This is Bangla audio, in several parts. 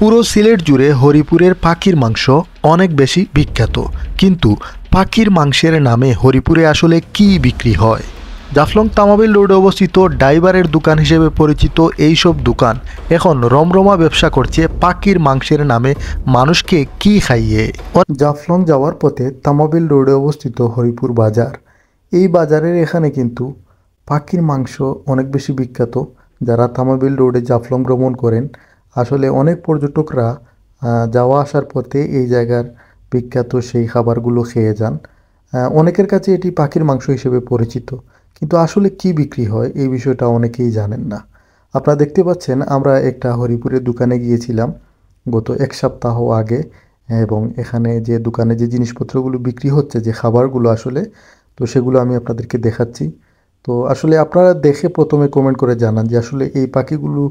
পুরো সিলেট জুড়ে হরিপুরের পাখির মাংস অনেক বেশি বিখ্যাত, কিন্তু পাখির মাংসের নামে হরিপুরে আসলে কি বিক্রি হয়? জাফলং তামাবিল রোডে অবস্থিত ড্রাইভারের দোকান হিসেবে পরিচিত এই সব দোকান এখন রমরমা ব্যবসা করছে পাখির মাংসের নামে মানুষকে কি খাইয়ে। জাফলং যাওয়ার পথে তামাবিল রোডে অবস্থিত হরিপুর বাজার, এই বাজারের এখানে কিন্তু পাখির মাংস অনেক বেশি বিখ্যাত। যারা তামাবিল রোডে জাফলং ভ্রমণ করেন, আসলে অনেক পর্যটকরা যাওয়া আসার পথে এই জায়গার বিখ্যাত সেই খাবারগুলো খেয়ে যান। অনেকের কাছে এটি পাখির মাংস হিসেবে পরিচিত, কিন্তু আসলে কি বিক্রি হয় এই বিষয়টা অনেকেই জানেন না। আপনারা দেখতে পাচ্ছেন, আমরা একটা হরিপুরের দোকানে গিয়েছিলাম গত এক সপ্তাহ আগে, এবং এখানে যে দোকানে যে জিনিসপত্রগুলো বিক্রি হচ্ছে, যে খাবারগুলো আসলে, তো সেগুলো আমি আপনাদেরকে দেখাচ্ছি। তো আসলে আপনারা দেখে প্রথমে কমেন্ট করে জানান যে আসলে এই পাখিগুলো,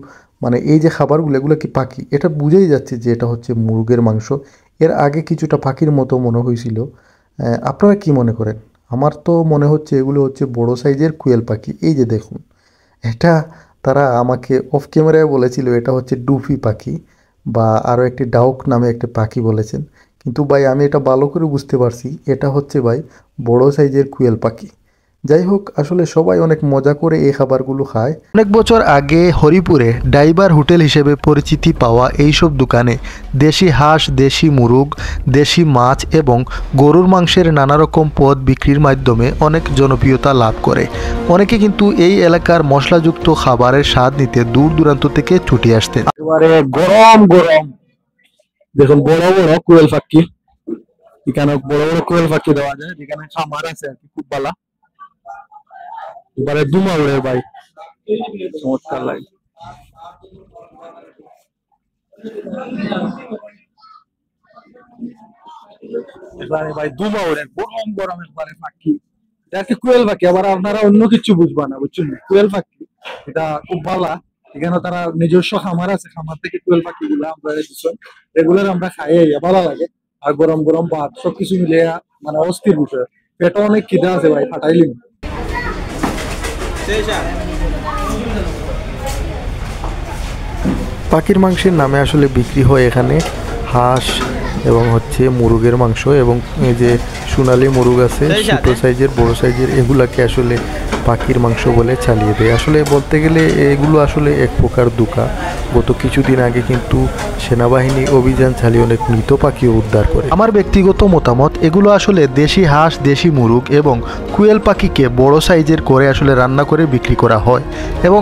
মানে এই যে খাবারগুলো, এগুলো কি পাখি? এটা বুঝেই যাচ্ছে যে এটা হচ্ছে মুরগের মাংস। এর আগে কিছুটা পাখির মতো মনে হয়েছিল। আপনারা কি মনে করেন? আমার তো মনে হচ্ছে এগুলো হচ্ছে বড় সাইজের কুয়েল পাখি। এই যে দেখুন, এটা তারা আমাকে অফ ক্যামেরায় বলেছিল এটা হচ্ছে ডুফি পাখি, বা আরও একটি ডাউক নামে একটা পাখি বলেছেন। কিন্তু ভাই আমি এটা ভালো করে বুঝতে পারছি এটা হচ্ছে ভাই বড় সাইজের কুয়েল পাখি। যাই হোক, আসলে সবাই অনেক মজা করে এই খাবারগুলো খায়। অনেক বছর আগে হরিপুরে ড্রাইভার হোটেল হিসেবে পরিচিতি পাওয়া এইসব দোকানে দেশি হাঁস, দেশি মুরগ, দেশি মাছ এবং গরুর মাংসের নানা রকম পদ বিক্রির মাধ্যমে অনেক জনপ্রিয়তা লাভ করে। অনেকে কিন্তু এই এলাকার মশলাযুক্ত খাবারের স্বাদ নিতে দূর দূরান্ত থেকে ছুটে আসতেন। এবারে গরম গরম দেখুন বড় বড় কোয়েল পাখি, এখানে বড় বড় কোয়েল পাখি দেওয়া যায়, যেখানে খামার আছে আর কি, খুব ভালো। এবারে দুমা উড়ে ভাই, চমৎকার লাগে। এবারে ভাই দুমা উড়ে গরম গরম একবারে পাখি, এটা কি কোয়েল পাখি। আবার আপনারা অন্য কিছু বুঝবা না, বুঝছেন? কোয়েল পাখি এটা খুব ভালো। এখানে তারা নিজস্ব খামার আছে, খামার থেকে কোয়েল পাখি গুলা আমরা রেগুলার আমরা খাই, ভালো লাগে। আর গরম গরম ভাত সবকিছু মিলে মানে অস্থির বিষয়। পেটে অনেক খিদা আছে ভাই, ফাটাইলি। পাখির মাংসের নামে আসলে বিক্রি হয় এখানে হাঁস এবং হচ্ছে মুরগের মাংস, এবং এই যে সোনালি মুরগ আছে ছোটো সাইজের, বড় সাইজের, এগুলাকে আসলে পাখির মাংস বলে চালিয়ে দেয়। আসলে বলতে গেলে এগুলো আসলে এক প্রকার ধোঁকা। গত কিছুদিন আগে কিন্তু সেনাবাহিনী অভিযান চালিয়ে অনেক মৃত পাখিও উদ্ধার করে। আমার ব্যক্তিগত মতামত, এগুলো আসলে দেশি হাঁস, দেশি মুরগ এবং কুয়েল পাখিকে বড় সাইজের করে আসলে রান্না করে বিক্রি করা হয়, এবং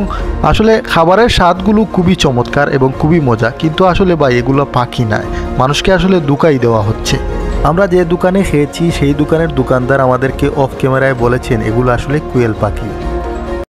আসলে খাবারের স্বাদগুলো খুবই চমৎকার এবং খুবই মজা। কিন্তু আসলে ভাই এগুলো পাখি নয়, মানুষকে আসলে ধোঁকাই দেওয়া হচ্ছে। আমরা যে দোকানে খেয়েছি সেই দোকানের দোকানদার আমাদেরকে অফ ক্যামেরায় বলেছেন এগুলো আসলে কুয়েল পাখি।